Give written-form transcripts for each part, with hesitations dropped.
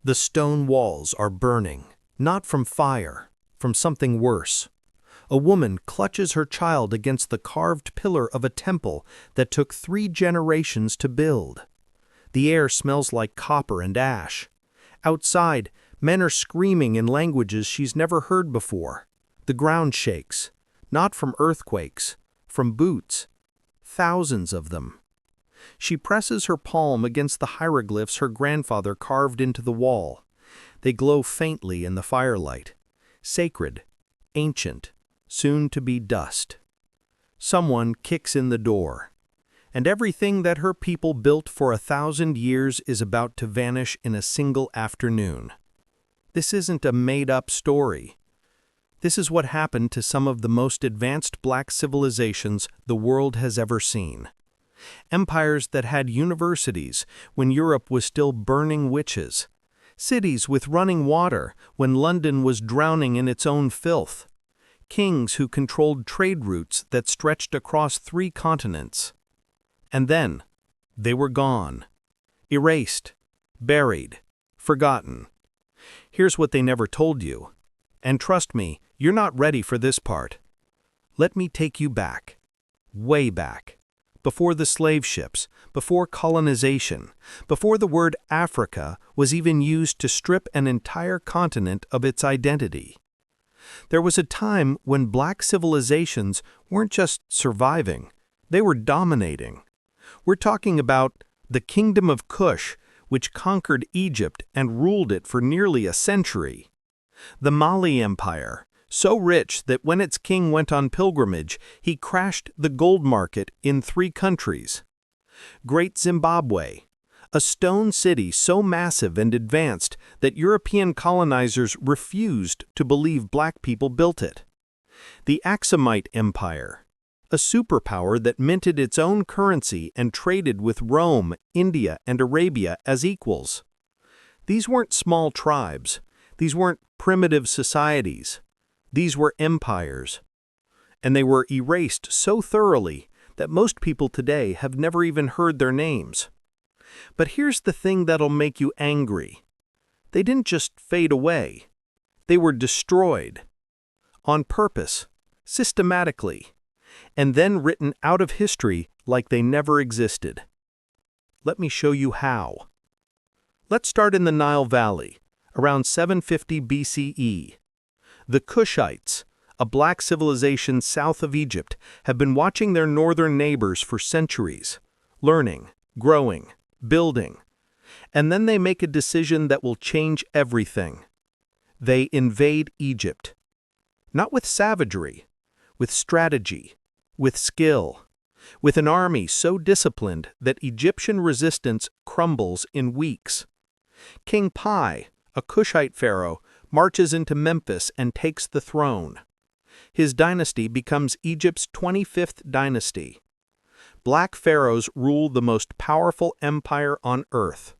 The stone walls are burning, not from fire, from something worse. A woman clutches her child against the carved pillar of a temple that took 3 generations to build. The air smells like copper and ash. Outside, men are screaming in languages she's never heard before. The ground shakes, not from earthquakes, from boots. Thousands of them. She presses her palm against the hieroglyphs her grandfather carved into the wall. They glow faintly in the firelight. Sacred, ancient, soon to be dust. Someone kicks in the door, and everything that her people built for 1,000 years is about to vanish in a single afternoon. This isn't a made-up story. This is what happened to some of the most advanced black civilizations the world has ever seen. Empires that had universities when Europe was still burning witches. Cities with running water when London was drowning in its own filth. Kings who controlled trade routes that stretched across 3 continents. And then, they were gone. Erased, buried, forgotten. Here's what they never told you. And trust me, you're not ready for this part. Let me take you back. Way back. Before the slave ships, before colonization, before the word Africa was even used to strip an entire continent of its identity. There was a time when black civilizations weren't just surviving, they were dominating. We're talking about the Kingdom of Kush, which conquered Egypt and ruled it for nearly a century. The Mali Empire, so rich that when its king went on pilgrimage, he crashed the gold market in 3 countries. Great Zimbabwe, a stone city so massive and advanced that European colonizers refused to believe black people built it. The Aksumite Empire, a superpower that minted its own currency and traded with Rome, India, and Arabia as equals. These weren't small tribes. These weren't primitive societies. These were empires. And they were erased so thoroughly that most people today have never even heard their names. But here's the thing that'll make you angry. They didn't just fade away. They were destroyed. On purpose, systematically, and then written out of history like they never existed. Let me show you how. Let's start in the Nile Valley, around 750 BCE. The Kushites, a black civilization south of Egypt, have been watching their northern neighbors for centuries, learning, growing, building. And then they make a decision that will change everything. They invade Egypt. Not with savagery, with strategy, with skill, with an army so disciplined that Egyptian resistance crumbles in weeks. King Pi, a Kushite pharaoh, marches into Memphis and takes the throne. His dynasty becomes Egypt's 25th dynasty. Black pharaohs rule the most powerful empire on earth.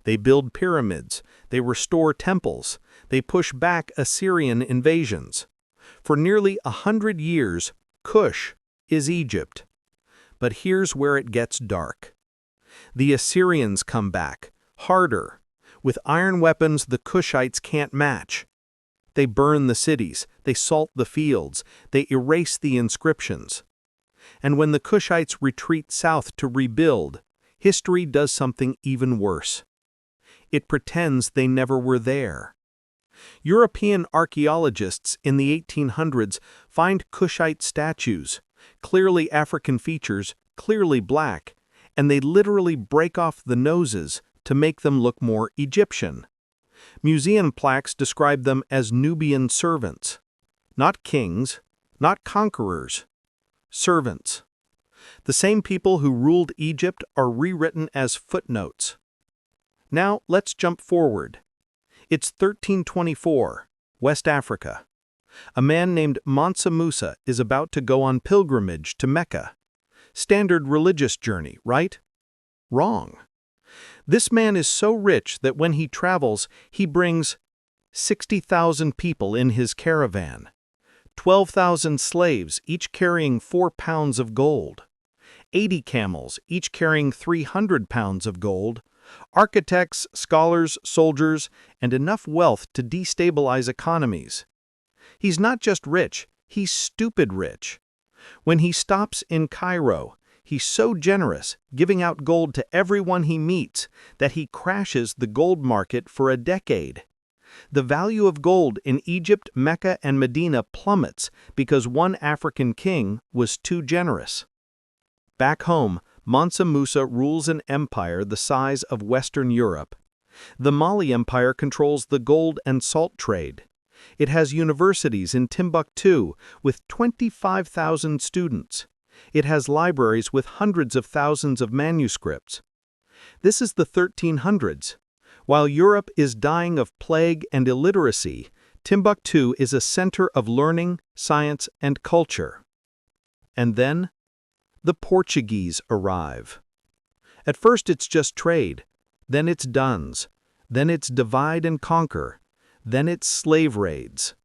They build pyramids, they restore temples, they push back Assyrian invasions. For nearly 100 years, Kush is Egypt. But here's where it gets dark. The Assyrians come back, harder, with iron weapons the Kushites can't match. They burn the cities, they salt the fields, they erase the inscriptions. And when the Kushites retreat south to rebuild, history does something even worse. It pretends they never were there. European archaeologists in the 1800s find Kushite statues, clearly African features, clearly black, and they literally break off the noses to make them look more Egyptian. Museum plaques describe them as Nubian servants. Not kings, not conquerors. Servants. The same people who ruled Egypt are rewritten as footnotes. Now let's jump forward. It's 1324, West Africa. A man named Mansa Musa is about to go on pilgrimage to Mecca. Standard religious journey, right? Wrong. This man is so rich that when he travels, he brings 60,000 people in his caravan, 12,000 slaves, each carrying 4 pounds of gold, 80 camels, each carrying 300 pounds of gold, Architects, scholars, soldiers, and enough wealth to destabilize economies. He's not just rich, he's stupid rich. When he stops in Cairo, he's so generous, giving out gold to everyone he meets, that he crashes the gold market for a decade. The value of gold in Egypt, Mecca, and Medina plummets because one African king was too generous. Back home, Mansa Musa rules an empire the size of Western Europe. The Mali Empire controls the gold and salt trade. It has universities in Timbuktu with 25,000 students. It has libraries with hundreds of thousands of manuscripts. This is the 1300s. While Europe is dying of plague and illiteracy, Timbuktu is a center of learning, science, and culture. And then, the Portuguese arrive. At first it's just trade, then it's duns, then it's divide and conquer, then it's slave raids.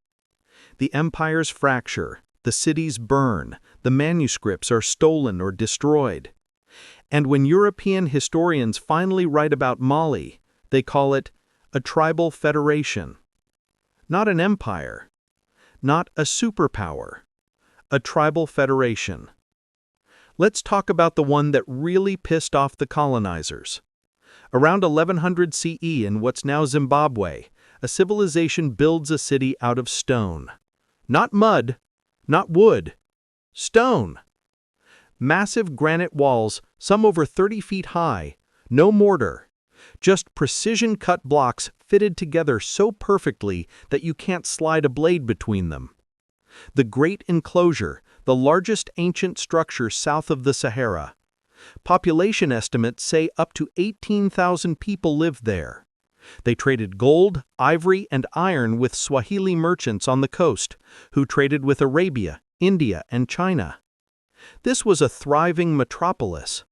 The empires fracture, the cities burn, the manuscripts are stolen or destroyed. And when European historians finally write about Mali, they call it a tribal federation. Not an empire, not a superpower, a tribal federation. Let's talk about the one that really pissed off the colonizers. Around 1100 CE in what's now Zimbabwe, a civilization builds a city out of stone. Not mud, not wood, stone. Massive granite walls, some over 30 feet high, no mortar. Just precision-cut blocks fitted together so perfectly that you can't slide a blade between them. The Great Enclosure, the largest ancient structure south of the Sahara. Population estimates say up to 18,000 people lived there. They traded gold, ivory, and iron with Swahili merchants on the coast, who traded with Arabia, India, and China. This was a thriving metropolis.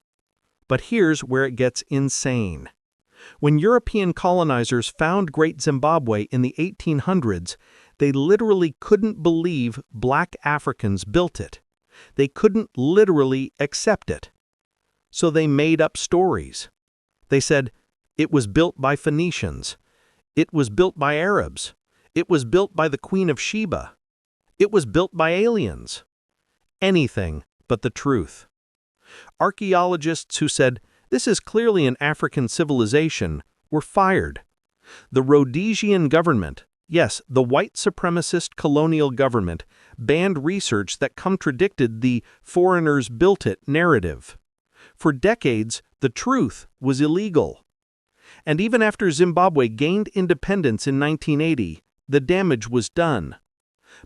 But here's where it gets insane. When European colonizers found Great Zimbabwe in the 1800s, they literally couldn't believe black Africans built it. They couldn't literally accept it. So they made up stories. They said, it was built by Phoenicians. It was built by Arabs. It was built by the Queen of Sheba. It was built by aliens. Anything but the truth. Archaeologists who said, this is clearly an African civilization, were fired. The Rhodesian government, yes, the white supremacist colonial government, banned research that contradicted the "foreigners built it" narrative. For decades, the truth was illegal. And even after Zimbabwe gained independence in 1980, the damage was done.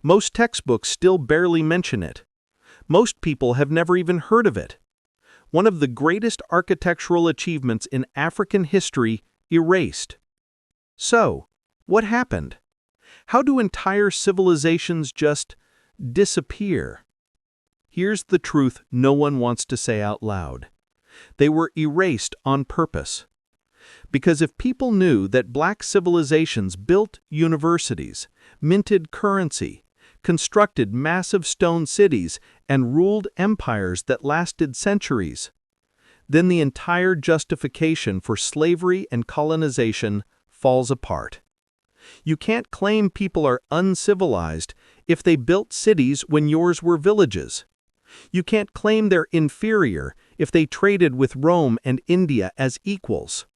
Most textbooks still barely mention it. Most people have never even heard of it. One of the greatest architectural achievements in African history erased. So, what happened? How do entire civilizations just disappear? Here's the truth no one wants to say out loud. They were erased on purpose. Because if people knew that black civilizations built universities, minted currency, constructed massive stone cities, and ruled empires that lasted centuries, then the entire justification for slavery and colonization falls apart. You can't claim people are uncivilized if they built cities when yours were villages. You can't claim they're inferior if they traded with Rome and India as equals.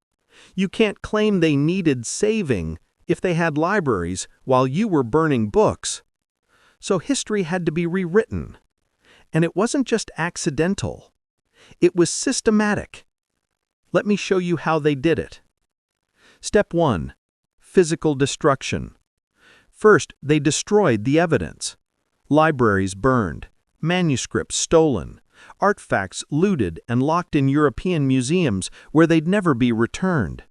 You can't claim they needed saving if they had libraries while you were burning books. So history had to be rewritten. And it wasn't just accidental. It was systematic. Let me show you how they did it. Step 1. Physical destruction. First, they destroyed the evidence. Libraries burned, manuscripts stolen, artifacts looted and locked in European museums where they'd never be returned.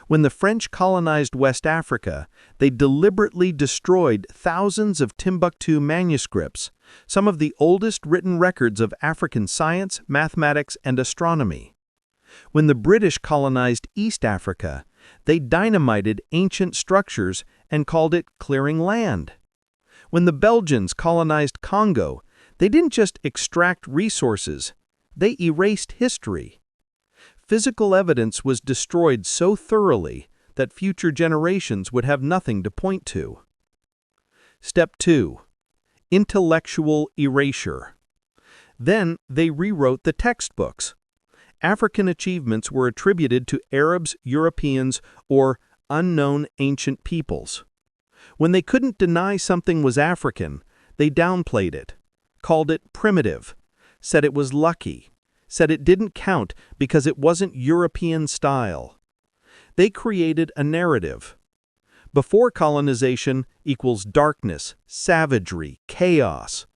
When the French colonized West Africa, they deliberately destroyed thousands of Timbuktu manuscripts, some of the oldest written records of African science, mathematics, and astronomy. When the British colonized East Africa, they dynamited ancient structures and called it clearing land. When the Belgians colonized Congo, they didn't just extract resources, they erased history. physical evidence was destroyed so thoroughly that future generations would have nothing to point to. Step 2. Intellectual erasure. Then they rewrote the textbooks. African achievements were attributed to Arabs, Europeans, or unknown ancient peoples. When they couldn't deny something was African, they downplayed it, called it primitive, said it was lucky, said it didn't count because it wasn't European style. They created a narrative. Before colonization equals darkness, savagery, chaos.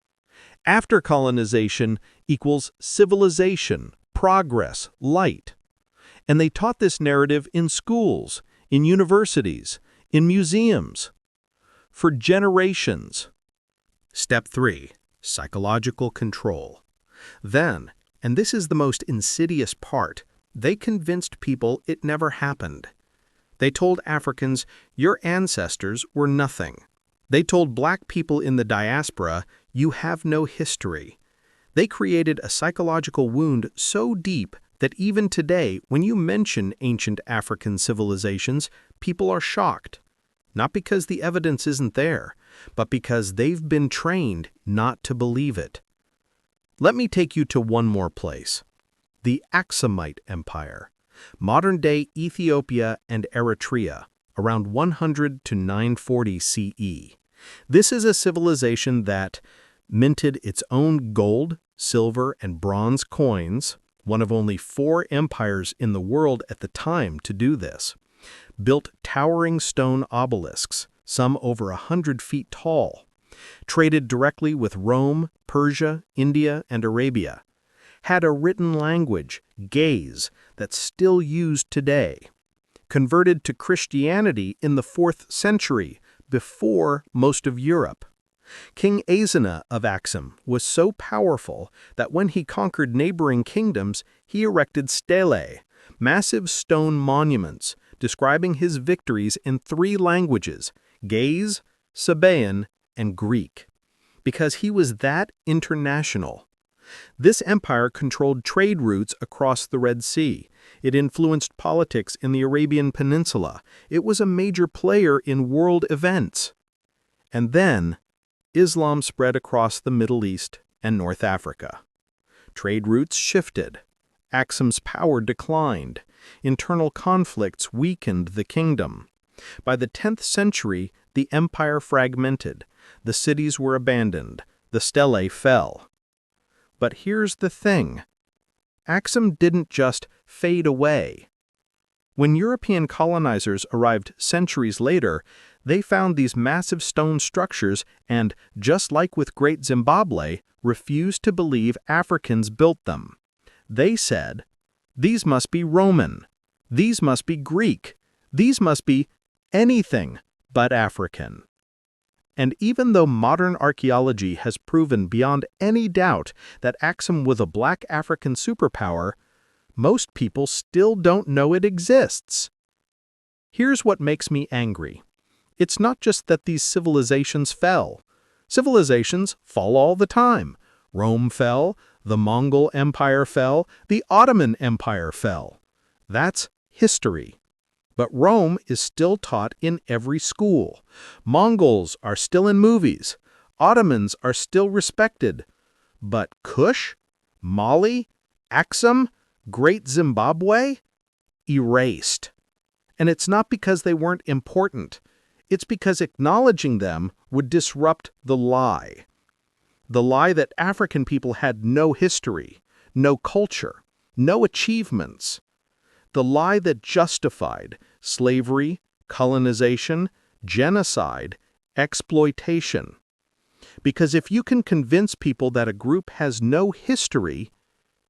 After colonization equals civilization, progress, light. And they taught this narrative in schools, in universities, in museums, for generations. Step 3. Psychological control. Then, and this is the most insidious part, they convinced people it never happened. They told Africans, your ancestors were nothing. They told black people in the diaspora, you have no history. They created a psychological wound so deep that even today, when you mention ancient African civilizations, people are shocked. Not because the evidence isn't there, but because they've been trained not to believe it. Let me take you to one more place. The Aksumite Empire, modern-day Ethiopia and Eritrea, around 100 to 940 CE. This is a civilization that minted its own gold, silver, and bronze coins, one of only 4 empires in the world at the time to do this, built towering stone obelisks, some over 100 feet tall, traded directly with Rome, Persia, India, and Arabia, had a written language, Ge'ez, that's still used today, converted to Christianity in the 4th century, before most of Europe. King Ezana of Aksum was so powerful that when he conquered neighboring kingdoms, he erected stelae, massive stone monuments, describing his victories in 3 languages, Ge'ez, Sabaean, and Greek, because he was that international. This empire controlled trade routes across the Red Sea. It influenced politics in the Arabian Peninsula. It was a major player in world events. And then, Islam spread across the Middle East and North Africa. Trade routes shifted. Aksum's power declined. Internal conflicts weakened the kingdom. By the 10th century, the empire fragmented. The cities were abandoned. The stelae fell. But here's the thing. Aksum didn't just fade away. When European colonizers arrived centuries later, they found these massive stone structures and, just like with Great Zimbabwe, refused to believe Africans built them. They said, these must be Roman, these must be Greek, these must be anything but African. And even though modern archaeology has proven beyond any doubt that Aksum was a black African superpower, most people still don't know it exists. Here's what makes me angry. It's not just that these civilizations fell. Civilizations fall all the time. Rome fell, the Mongol Empire fell, the Ottoman Empire fell. That's history. But Rome is still taught in every school. Mongols are still in movies. Ottomans are still respected. But Kush, Mali, Aksum, Great Zimbabwe? Erased. And it's not because they weren't important. It's because acknowledging them would disrupt the lie. The lie that African people had no history, no culture, no achievements. The lie that justified slavery, colonization, genocide, exploitation. Because if you can convince people that a group has no history,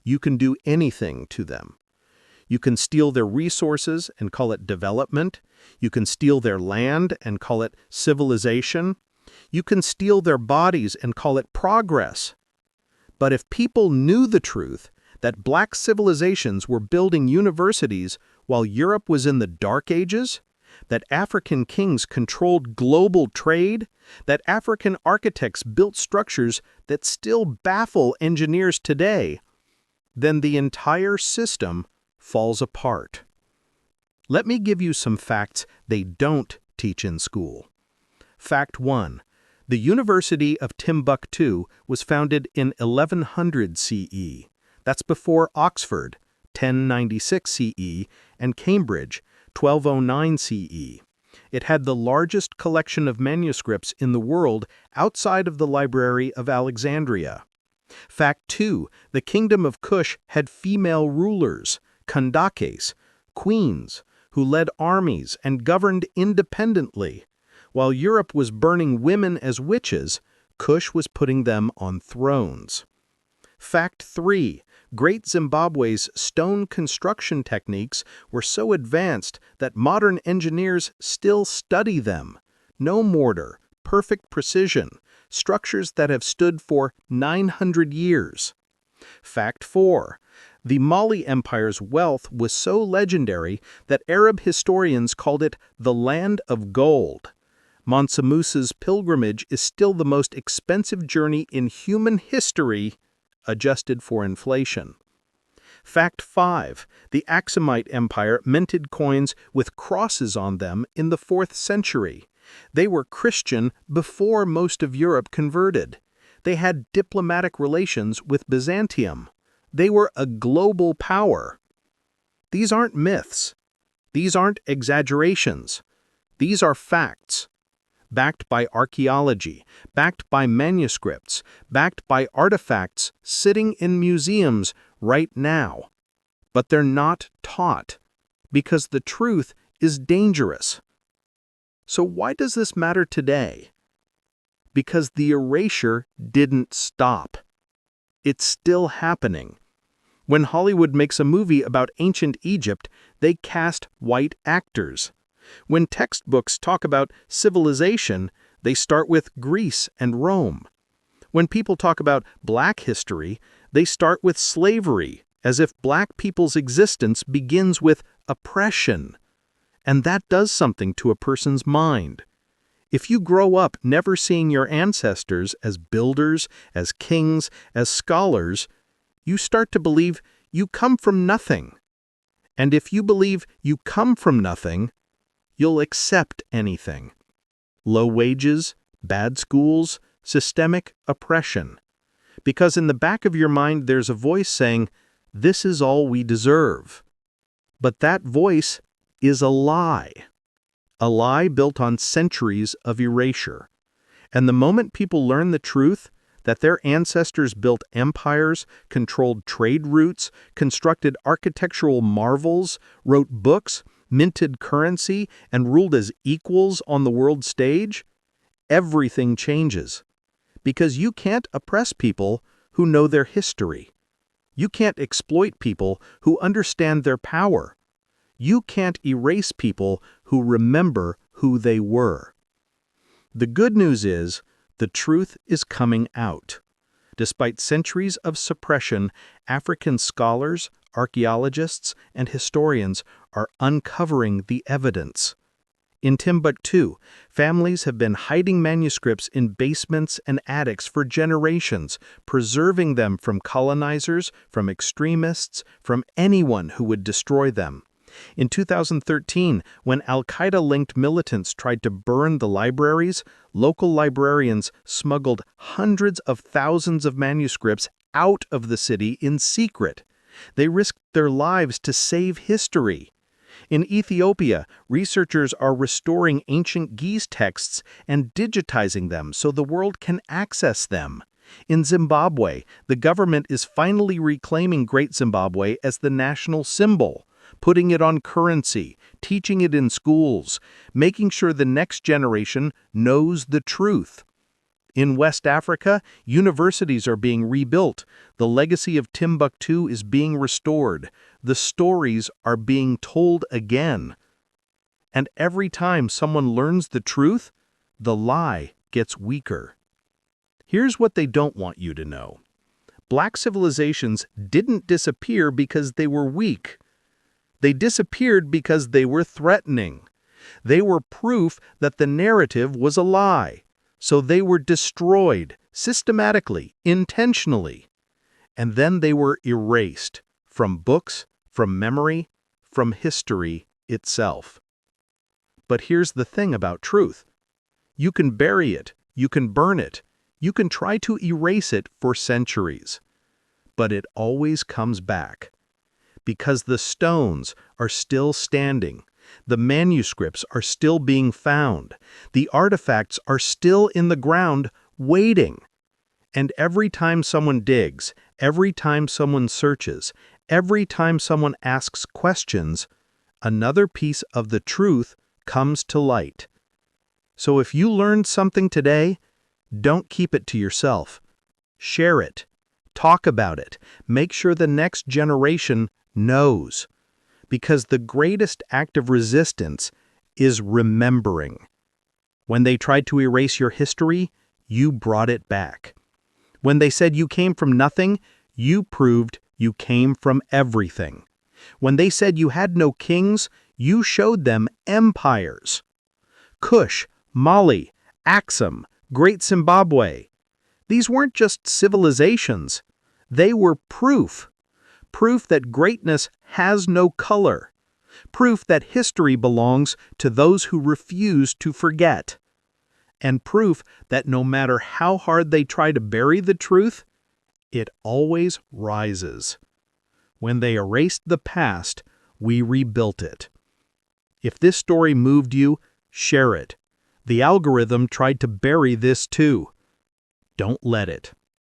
you can do anything to them. You can steal their resources and call it development. You can steal their land and call it civilization. You can steal their bodies and call it progress. But if people knew the truth, that black civilizations were building universities while Europe was in the Dark Ages, that African kings controlled global trade, that African architects built structures that still baffle engineers today, then the entire system falls apart. Let me give you some facts they don't teach in school. Fact 1. The University of Timbuktu was founded in 1100 CE. That's before Oxford, 1096 CE, and Cambridge, 1209 CE. It had the largest collection of manuscripts in the world outside of the Library of Alexandria. Fact 2. The Kingdom of Kush had female rulers, kandakes, queens, who led armies and governed independently. While Europe was burning women as witches, Kush was putting them on thrones. Fact 3. Great Zimbabwe's stone construction techniques were so advanced that modern engineers still study them. No mortar, perfect precision, structures that have stood for 900 years. Fact 4. The Mali Empire's wealth was so legendary that Arab historians called it the Land of Gold. Mansa Musa's pilgrimage is still the most expensive journey in human history, adjusted for inflation. Fact 5. The Aksumite Empire minted coins with crosses on them in the 4th century. They were Christian before most of Europe converted. They had diplomatic relations with Byzantium. They were a global power. These aren't myths. These aren't exaggerations. These are facts. Backed by archaeology, backed by manuscripts, backed by artifacts sitting in museums right now. But they're not taught, because the truth is dangerous. So why does this matter today? Because the erasure didn't stop. It's still happening. When Hollywood makes a movie about ancient Egypt, they cast white actors. When textbooks talk about civilization, they start with Greece and Rome. When people talk about black history, they start with slavery, as if black people's existence begins with oppression. And that does something to a person's mind. If you grow up never seeing your ancestors as builders, as kings, as scholars, you start to believe you come from nothing. And if you believe you come from nothing, you'll accept anything. Low wages, bad schools, systemic oppression. Because in the back of your mind there's a voice saying, "This is all we deserve." But that voice is a lie. A lie built on centuries of erasure. And the moment people learn the truth, that their ancestors built empires, controlled trade routes, constructed architectural marvels, wrote books, minted currency, and ruled as equals on the world stage, everything changes. Because you can't oppress people who know their history. You can't exploit people who understand their power. You can't erase people who remember who they were. The good news is, the truth is coming out. Despite centuries of suppression, African scholars, archaeologists, and historians are uncovering the evidence. In Timbuktu, families have been hiding manuscripts in basements and attics for generations, preserving them from colonizers, from extremists, from anyone who would destroy them. In 2013, when al-Qaeda-linked militants tried to burn the libraries, local librarians smuggled hundreds of thousands of manuscripts out of the city in secret. They risked their lives to save history. In Ethiopia, researchers are restoring ancient Ge'ez texts and digitizing them so the world can access them. In Zimbabwe, the government is finally reclaiming Great Zimbabwe as the national symbol, putting it on currency, teaching it in schools, making sure the next generation knows the truth. In West Africa, universities are being rebuilt. The legacy of Timbuktu is being restored. The stories are being told again. And every time someone learns the truth, the lie gets weaker. Here's what they don't want you to know. Black civilizations didn't disappear because they were weak. They disappeared because they were threatening. They were proof that the narrative was a lie. So they were destroyed, systematically, intentionally. And then they were erased, from books, from memory, from history itself. But here's the thing about truth. You can bury it, you can burn it, you can try to erase it for centuries. But it always comes back. Because the stones are still standing, the manuscripts are still being found, the artifacts are still in the ground, waiting. And every time someone digs, every time someone searches, every time someone asks questions, another piece of the truth comes to light. So if you learned something today, don't keep it to yourself. Share it. Talk about it. Make sure the next generation knows. Because the greatest act of resistance is remembering. When they tried to erase your history, you brought it back. When they said you came from nothing, you proved you came from everything. When they said you had no kings, you showed them empires. Kush, Mali, Axum, Great Zimbabwe. These weren't just civilizations. They were proof. Proof that greatness has no color. Proof that history belongs to those who refuse to forget. And proof that no matter how hard they try to bury the truth, it always rises. When they erased the past, we rebuilt it. If this story moved you, share it. The algorithm tried to bury this too. Don't let it.